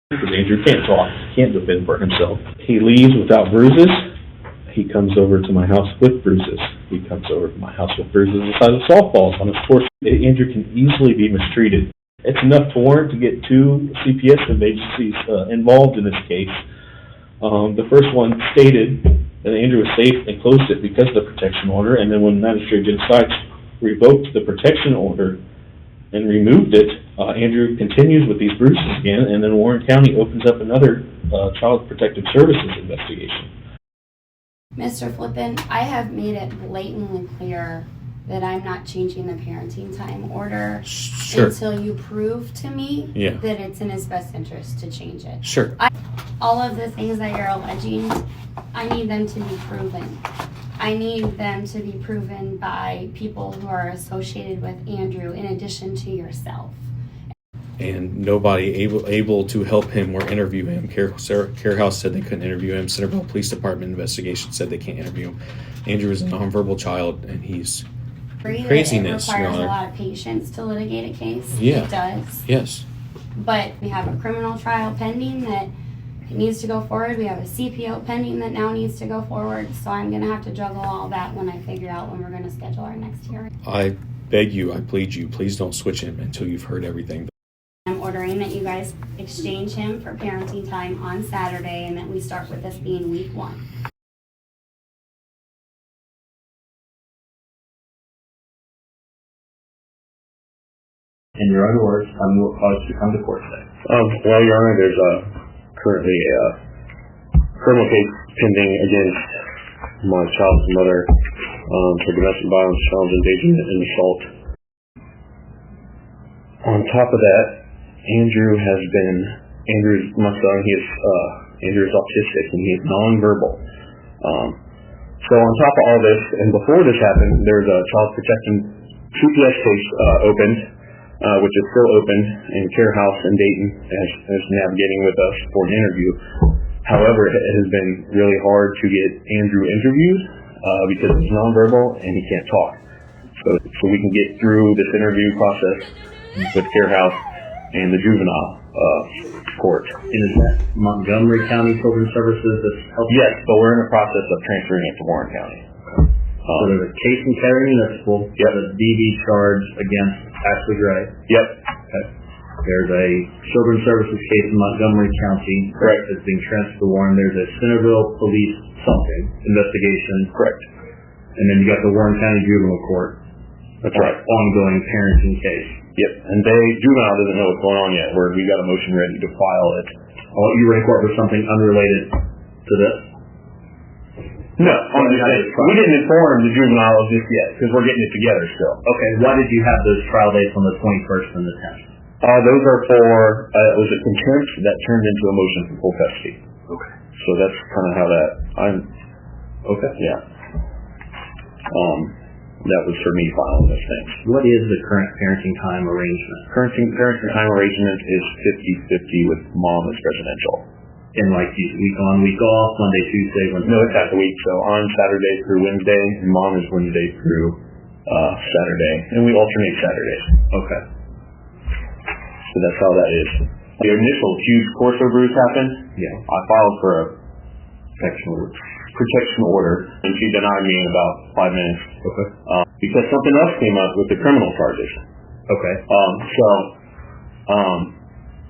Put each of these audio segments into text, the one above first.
because Andrew can't talk, can't defend for himself. He leaves without bruises. He comes over to my house with bruises. He comes over to my house with bruises the size of softballs on his porch. Andrew can easily be mistreated. It's enough to warrant to get 2 CPS agencies involved in this case. The first one stated that Andrew was safe and closed it because of the protection order, and then when Magistrate Judge Sykes revoked the protection order and removed it, Andrew continues with these bruises again, and then Warren County opens up another Child Protective Services investigation. Mr. Flippin, I have made it blatantly clear that I'm not changing the parenting time order until you prove to me that it's in his best interest to change it. Sure. All of the things that you're alleging, I need them to be proven. I need them to be proven by people who are associated with Andrew in addition to yourself. And nobody able to help him or interview him. Care House said they couldn't interview him. Centerville Police Department investigation said they can't interview him. Andrew is a nonverbal child, and he's craziness, It requires Your Honor. a lot of patience to litigate a case. Yeah. It does. Yes. But we have a criminal trial pending that needs to go forward. We have a CPO pending that now needs to go forward. So I'm going to have to juggle all that when I figure out when we're going to schedule our next hearing. I beg you, I plead you, please don't switch him until you've heard everything. I'm ordering that you guys exchange him for parenting time on Saturday and that we start with this being week 1. In your own words, tell me what caused you to come to court today. Well, Your Honor, there's currently a criminal case pending against my child's mother for domestic violence, child endangerment, and assault. On top of that, Andrew's my son. Andrew is autistic and he is nonverbal. So on top of all this, and before this happened, there's a child protection CPS case opened. Which is still open, and Care House in Dayton is navigating with us for an interview. However, it has been really hard to get Andrew interviewed because he's nonverbal and he can't talk. So we can get through this interview process with Care House and the Juvenile Court. And is that Montgomery County Children's Services that's helping? Yes, but we're in the process of transferring it to Warren County. So there's a case in Cary Municipal. Yep. A DV charge against Ashley Gray. Yep. Okay. There's a Children's Services case in Montgomery County. Correct. That's being transferred to Warren. There's a Centerville Police investigation. Correct. And then you got the Warren County Juvenile Court. That's right. Ongoing parenting case. Yep. And Juvenile doesn't know what's going on yet. We got a motion ready to file it. Oh, you were in court for something unrelated to this? No, we didn't inform the juveniles just yet because we're getting it together still. Okay, why did you have those trial dates on the 21st and the 10th? Those are for, it was a contempt that turned into a motion for full custody. Okay. So that's kind of how that, okay. Yeah. That was for me filing those things. What is the current parenting time arrangement? Parenting time arrangement is 50-50 with mom as residential. In like week on, week off, Monday, Tuesday, Wednesday? No, it's half the week. So on Saturday through Wednesday, and mom is Wednesday through Saturday, and we alternate Saturdays. Okay. So that's how that is. The initial huge Corso bruise happened. Yeah. I filed for a protection order, and she denied me in about 5 minutes. Okay. Because something else came up with the criminal charges. Okay.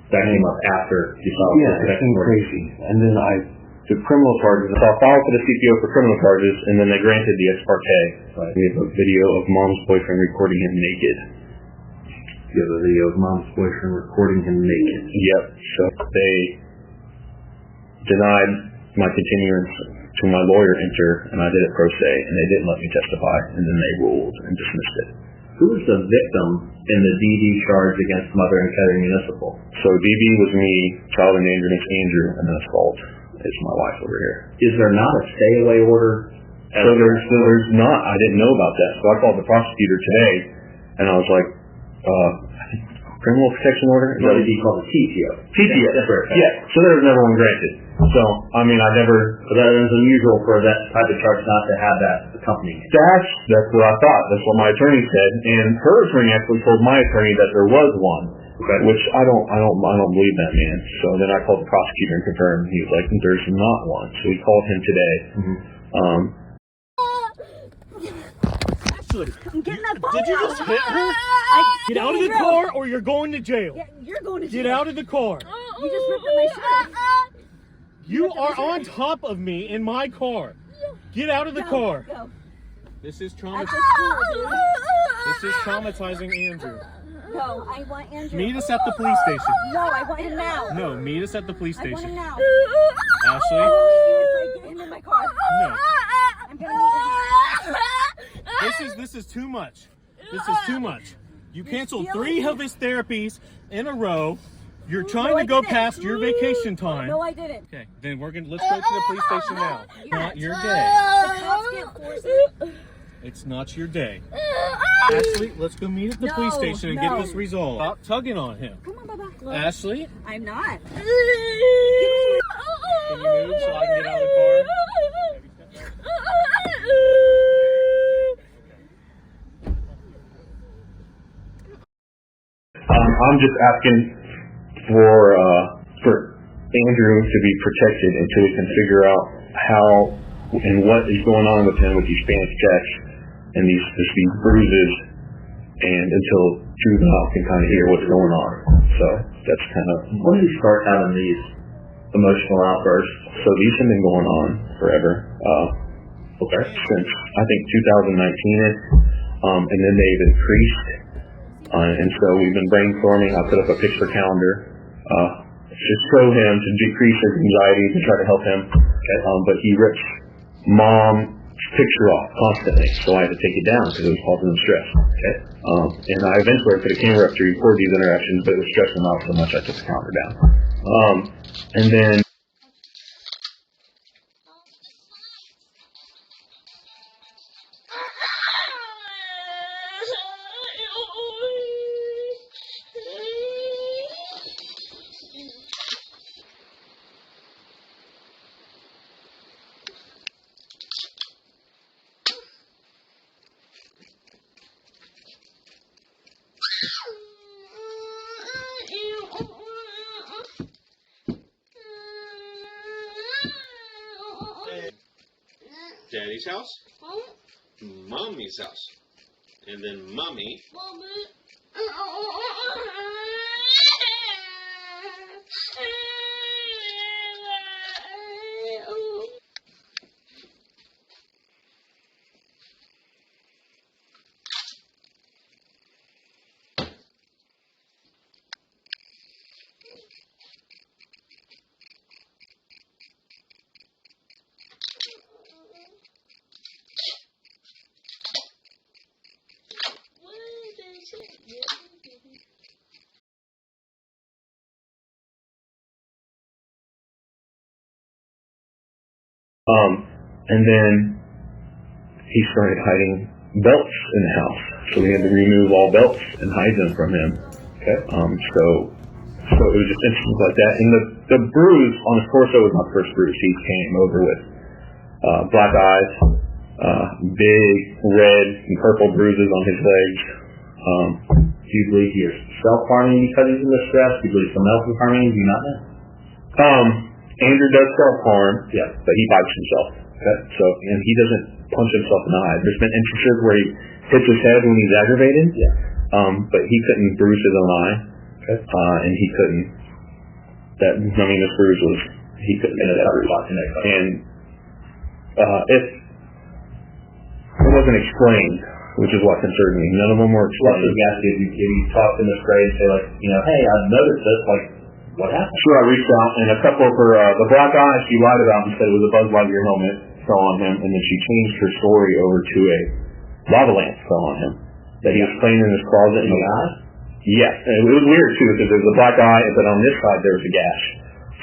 That came up after you filed for protection order. Crazy. And then the criminal charges. So I filed for the CPO for criminal charges, and then they granted the ex parte. Right. We have a video of mom's boyfriend recording him naked. You have a video of mom's boyfriend recording him naked. Yep. So they denied my continuance to my lawyer enter, and I did it pro se, and they didn't let me testify, and then they ruled and dismissed it. Who was the victim in the DD charge against mother in Cary Municipal? So DD was me, child endangerment Andrew, and then assault is my wife over here. Is there not a stay-away order? So there's not. I didn't know about that. So I called the prosecutor today, and I was like, criminal protection order? What did he call it? TPO. TPO. Yeah. So there was never one granted. So, I mean, but that is unusual for that type of charge not to have that accompanying it. That's what I thought. That's what my attorney said. And her attorney actually told my attorney that there was one. Okay. Which I don't believe that man. So then I called the prosecutor and confirmed. He was like, "There's not one." So we called him today. Ashley, I'm getting that phone. Did you just hit her? Get out of the car, or you're going to jail. Yeah, you're going to jail. Get out of the car. You just ripped up my shirt. You are on top of me in my car. Get out of the car. Go. This is traumatizing. This is traumatizing Andrew. No, I want Andrew. Meet us at the police station. No, I want him now. No, meet us at the police station. I want him now. Ashley? I will meet you if I get him in my car. No. I'm gonna meet him. This is too much. This is too much. You canceled 3 of his therapies in a row. You're trying to go past your vacation time. No, I didn't. Okay, then let's go to the police station now. Not your day. The cops can't force it. It's not your day. Ashley, let's go meet at the police station and get this resolved. Stop tugging on him. Come on, Baba. Look. Ashley? I'm not. Can you move so I can get out of the car? I'm just asking for Andrew to be protected until we can figure out how and what is going on with him with these panic attacks and these bruises, and until juvenile can kind of hear what's going on. So that's kind of when did you start having these emotional outbursts? So these have been going on forever. Since I think 2019-ish, and then they've increased. And so we've been brainstorming. I put up a picture calendar to show him, to decrease his anxiety, to try to help him. Okay. But he rips mom's picture off constantly, so I had to take it down because it was causing him stress. Okay. And I eventually put a camera up to record these interactions, but it was stressing him out so much I took the calendar down. And then Daddy's house, Mommy's house, and then Mommy. and then he started hiding belts in the house, so we had to remove all belts and hide them from him. Okay. So it was just instances like that. And the bruise on his torso was not the first bruise. He came over with black eyes, big red and purple bruises on his legs. Do you believe he is self-harming because he's in distress? Do you believe someone else is harming him? Do you not know? Andrew does self-harm, yeah, but he bites himself. Okay. So, and he doesn't punch himself in the eye. There's been instances where he hits his head when he's aggravated, but he couldn't bruise his own eye, and he couldn't. This bruise was, he couldn't get that bruise. And if it wasn't explained, which is what concerned me, none of them were explained. If you talk to Miss Gray and say, like, hey, I've noticed this, like, what happened? Sure, I reached out, and a couple of her, the black eye she lied about and said it was a Buzz Lightyear helmet fell on him, and then she changed her story over to a lava lamp fell on him that he was playing in his closet. In the eye? Yes, and it was weird too because there was a black eye, but on this side there was a gash.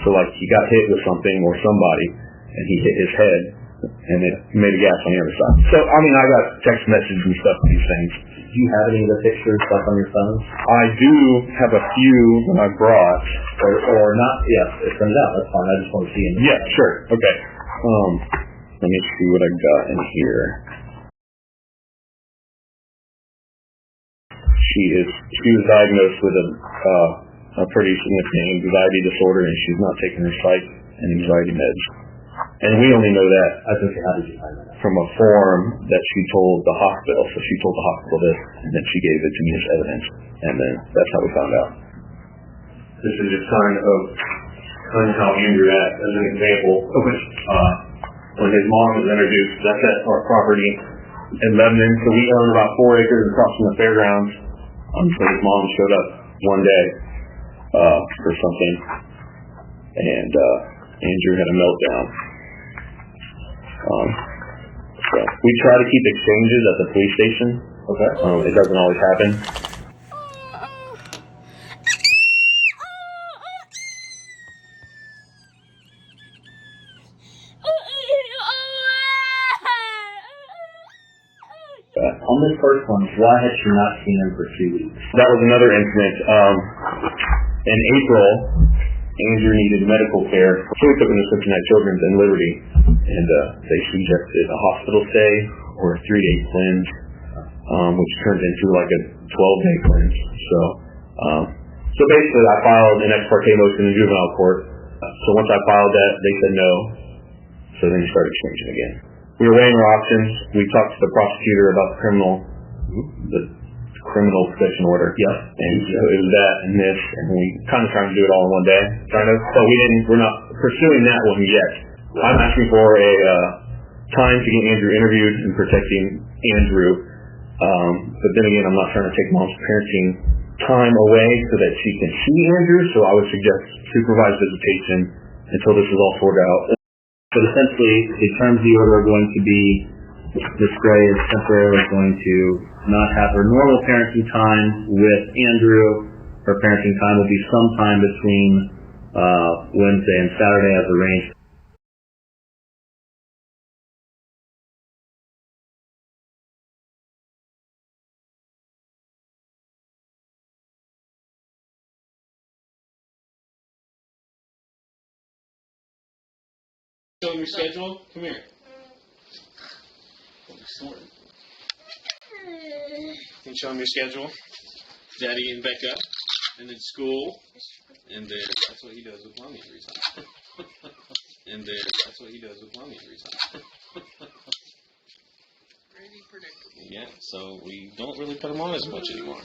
So like he got hit with something or somebody, and he hit his head, and it made a gash on the other side. So I got text messages and stuff of these things. Do you have any of the pictures stuff on your phone? I do have a few that I brought. Or not? Yeah, send it out. That's fine. I just want to see them. Yeah, sure. Okay. Let me see what I got in here. She was diagnosed with a pretty significant anxiety disorder, and she's not taking her psych and anxiety meds. And we only know that. I was going to say, how did you find that out? From a form that she told the hospital. So she told the hospital this, and then she gave it to me as evidence, and then that's how we found out. This is just kind of how Andrew acts. As an example, when his mom was introduced, that's at our property in Lebanon. So we own about 4 acres across from the fairgrounds. So his mom showed up one day for something, and Andrew had a meltdown. So we try to keep exchanges at the police station. Okay. It doesn't always happen. On this first one, why had she not seen him for 2 weeks? That was another incident. In April, Andrew needed medical care, so we took him to Cincinnati Children's in Liberty, and they suggested a hospital stay or a 3-day cleanse, which turned into like a 12-day cleanse. So basically, I filed an ex parte motion in juvenile court. So once I filed that, they said no. So then we started exchanging again. We were weighing our options. We talked to the prosecutor about the criminal protection order. Yep. And so it was that and this, and we kind of trying to do it all in one day, but we're not pursuing that one yet. I'm asking for a time to get Andrew interviewed and protecting Andrew, but then again, I'm not trying to take mom's parenting time away so that she can see Andrew, so I would suggest supervised visitation until this is all sorted out. So essentially, the terms of the order are going to be, Ms. Gray is temporarily going to not have her normal parenting time with Andrew. Her parenting time will be sometime between Wednesday and Saturday as arranged. Show him your schedule. Come here. Sorted. Can you show him your schedule? Daddy and Becca, and then school, and then that's what he does with mommy every time. And then that's what he does with mommy every time. Pretty predictable. Yeah, so we don't really put him on as much anymore.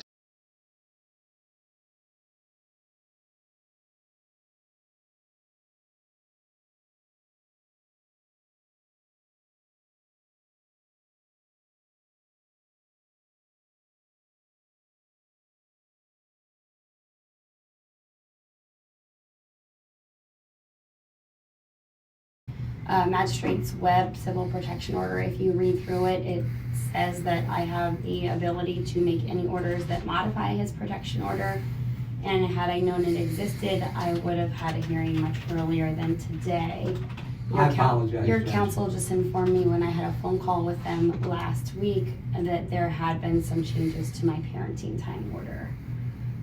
Magistrate's Web Civil Protection Order, if you read through it, it says that I have the ability to make any orders that modify his protection order. And had I known it existed, I would have had a hearing much earlier than today. I apologize. Your counsel just informed me when I had a phone call with them last week that there had been some changes to my parenting time order.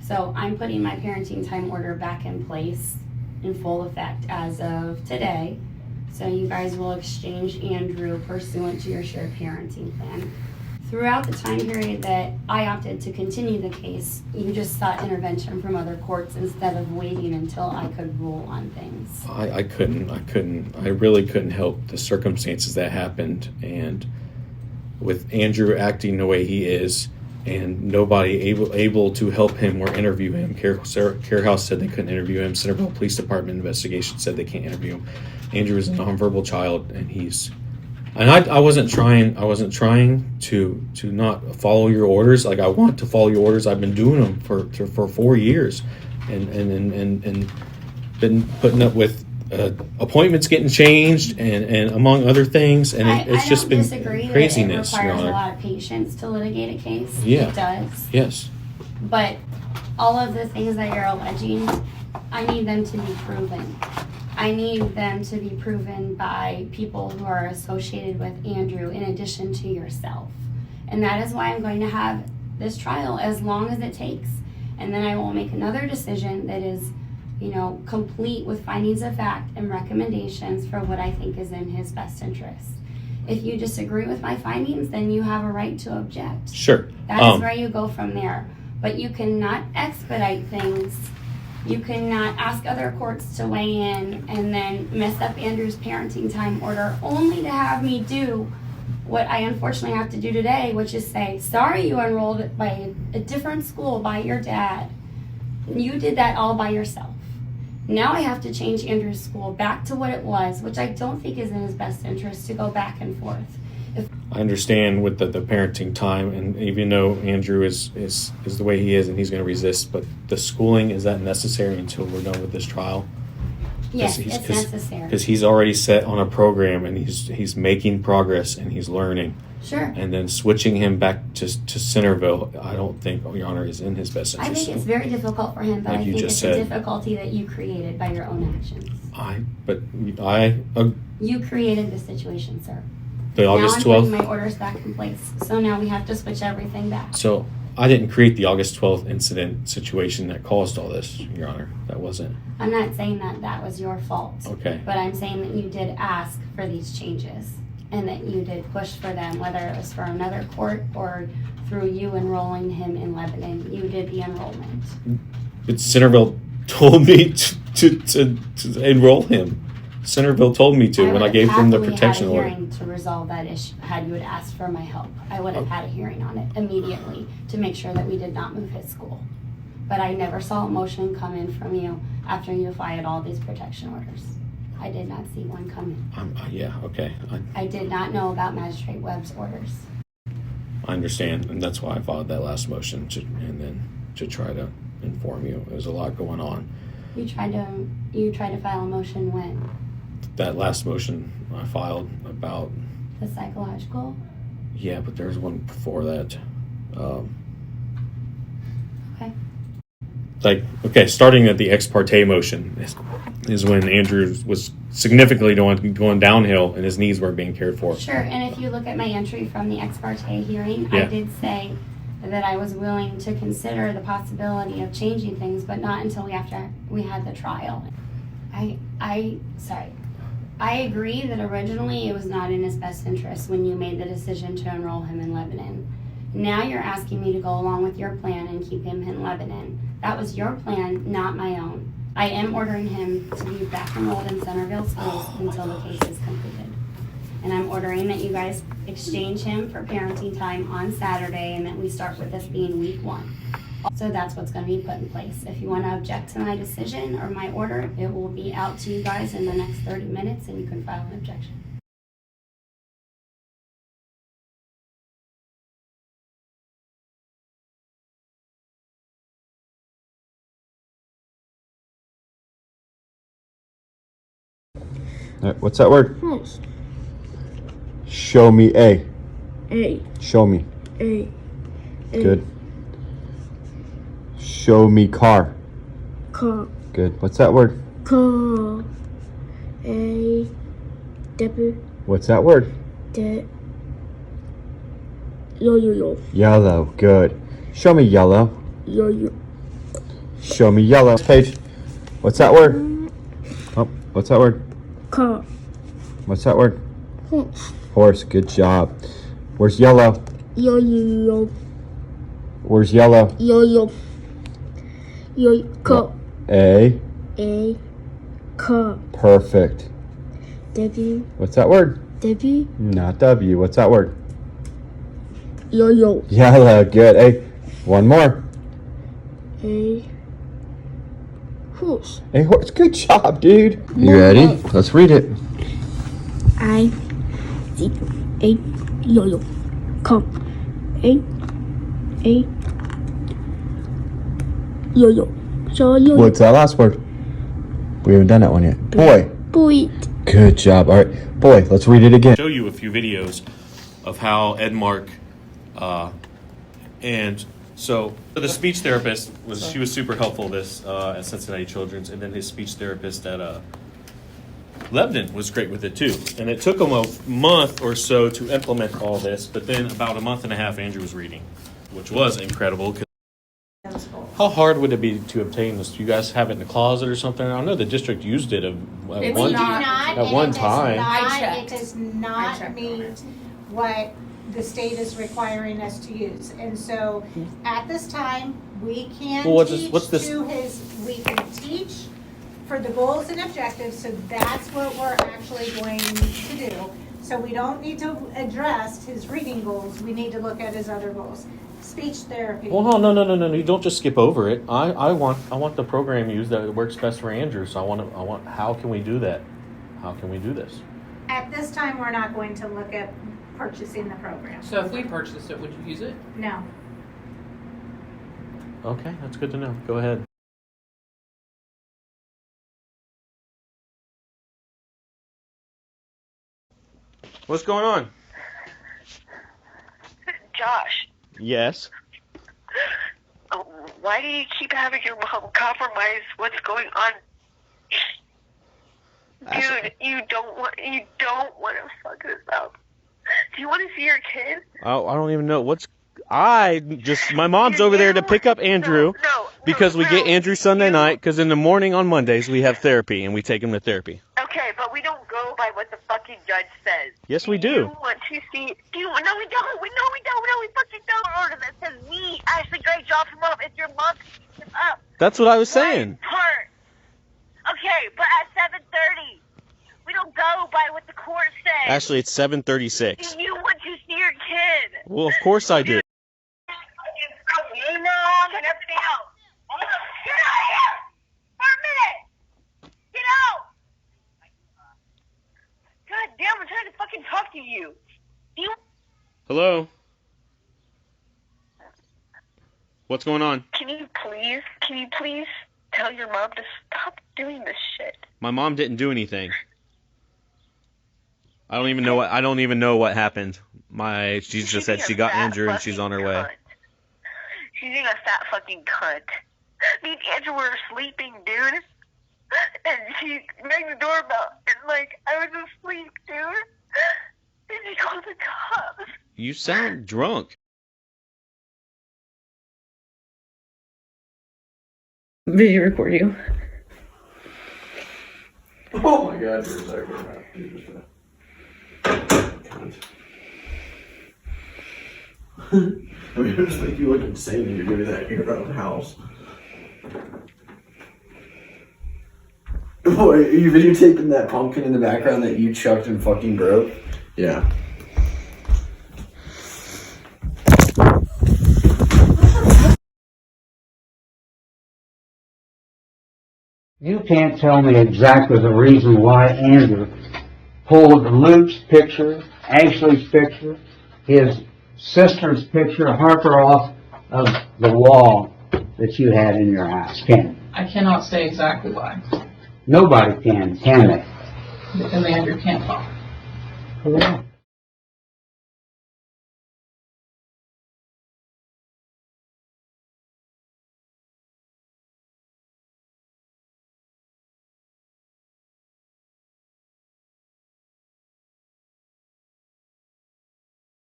So I'm putting my parenting time order back in place in full effect as of today. So you guys will exchange Andrew pursuant to your shared parenting plan. Throughout the time period that I opted to continue the case, you just sought intervention from other courts instead of waiting until I could rule on things. I really couldn't help the circumstances that happened, and with Andrew acting the way he is and nobody able to help him or interview him. Care House said they couldn't interview him. Centerville Police Department investigation said they can't interview him. Andrew is a nonverbal child, and I wasn't trying to not follow your orders. Like, I want to follow your orders. I've been doing them for 4 years, and been putting up with appointments getting changed and among other things, and it's just been craziness. It requires a lot of patience to litigate a case. Yeah. It does. Yes. But all of the things that you're alleging, I need them to be proven. I need them to be proven by people who are associated with Andrew in addition to yourself. And that is why I'm going to have this trial as long as it takes. And then I will make another decision that is, complete with findings of fact and recommendations for what I think is in his best interest. If you disagree with my findings, then you have a right to object. Sure. That's where you go from there. but you cannot expedite things. You cannot ask other courts to weigh in and then mess up Andrew's parenting time order only to have me do what I unfortunately have to do today, which is say, sorry, you enrolled by a different school by your dad. You did that all by yourself. Now I have to change Andrew's school back to what it was, which I don't think is in his best interest to go back and forth. I understand with the parenting time, and even though Andrew is the way he is and he's going to resist, but the schooling, is that necessary until we're done with this trial? Yes, it's necessary. Because he's already set on a program and he's making progress and he's learning. Sure. And then switching him back to Centerville, I don't think, Your Honor, is in his best interest. I think it's very difficult for him, but Like I you think just it's said. a difficulty that you created by your own actions. You created the situation, sir. The August now I'm 12th. putting my orders back in place, so now we have to switch everything back. So I didn't create the August 12th incident situation that caused all this, Your Honor. That wasn't. I'm not saying that was your fault. Okay. But I'm saying that you did ask for these changes and that you did push for them, whether it was for another court or through you enrolling him in Lebanon. You did the enrollment. But Centerville told me to enroll him. Centerville told me to when I gave them the protection order. I would have had a hearing to resolve that issue had you had asked for my help. I would have had a hearing on it immediately to make sure that we did not move his school. But I never saw a motion come in from you after you filed all these protection orders. I did not see one come in. Yeah, okay. I did not know about Magistrate Webb's orders. I understand, and that's why I filed that last motion to try to inform you. There's a lot going on. You tried to file a motion when? That last motion I filed about... The psychological? Yeah, but there's one before that. Okay. Starting at the ex parte motion is when Andrew was significantly going downhill and his needs weren't being cared for. Sure, and if you look at my entry from the ex parte hearing, Yeah. I did say that I was willing to consider the possibility of changing things, but not until after we had the trial. I agree that originally it was not in his best interest when you made the decision to enroll him in Lebanon. Now you're asking me to go along with your plan and keep him in Lebanon. That was your plan, not my own. I am ordering him to be back enrolled in Centerville schools until the case is completed. And I'm ordering that you guys exchange him for parenting time on Saturday and that we start with this being week 1. So that's what's going to be put in place. If you want to object to my decision or my order, it will be out to you guys in the next 30 minutes and you can file an objection. All right, what's that word? Horse. Show me A. A. Show me. A. Good. Show me car. Car. Good. What's that word? Car. A. W. What's that word? D. Yo. Yellow. Good. Show me yellow. Yo. Show me yellow. Page. What's that word? Oh, what's that word? Car. What's that word? Horse. Horse. Good job. Where's yellow? Yo. Where's yellow? Yo. Car. A. A. Car. Perfect. W. What's that word? W. Not W. What's that word? Yo. Yellow. Good. A. One more. A. Horse. A horse. Good job, dude. You ready? Let's read it. I. Z. A. Yo. Car. A. Yo. So yo. What's that last word? We haven't done that one yet. Boy. Boy. Good job. All right. Boy, let's read it again. Show you a few videos of how Edmark and so the speech therapist was super helpful at Cincinnati Children's, and then his speech therapist at Lebanon was great with it too. And it took him a month or so to implement all this, but then about a month and a half Andrew was reading, which was incredible. How hard would it be to obtain this? Do you guys have it in the closet or something? I know the district used it at one time. It does not meet what the state is requiring us to use. And so at this time, We can Well, teach what's this? we can teach for the goals and objectives, so that's what we're actually going to do. So we don't need to address his reading goals, we need to look at his other goals. Speech therapy. Well, no. You don't just skip over it. I want the program used that works best for Andrew. So I want. How can we do that? How can we do this? At this time, we're not going to look at purchasing the program. So if we purchased it, would you use it? No. Okay, that's good to know. Go ahead. What's going on? Josh, Yes. why do you keep having your mom compromise what's going on? Dude, you don't want to fuck this up. Do you want to see your kid? Oh, I don't even know my mom's over there to pick up Andrew because we get Andrew Sunday night because in the morning on Mondays we have therapy and we take him to therapy. Okay, but we don't go by what the fucking judge says. Yes, we do. You want to see? No, we don't. No, we fucking don't. Order that says we actually great job for mom. It's your mom picking him up. That's what I was saying. Part. Okay, but at 7:30, we don't go by what the court says. Actually, it's 7:36. Do you want to see your kid? Well, of course I do. Your mom and everything else. Get out of here for a minute. Get out. God damn, I'm trying to fucking talk to you. Hello? What's going on? Can you please tell your mom to stop doing this shit? My mom didn't do anything. I don't even know what happened. She just said she got Andrew and she's on her way. She's being a fat fucking cunt. Me and Andrew were sleeping, dude. And she rang the doorbell and I was asleep, dude. And she called the cops. You sound drunk. Video record you. Oh my god, you're so I mean, it just make you look insane when you're doing that in your own house. Boy, are you videotaping that pumpkin in the background that you chucked and fucking broke? Yeah. You can't tell me exactly the reason why Andrew pulled Luke's picture, Ashley's picture, his sister's picture, Harper off of the wall that you had in your house, can I cannot say exactly why. Nobody can they? Because Andrew can't talk. Correct.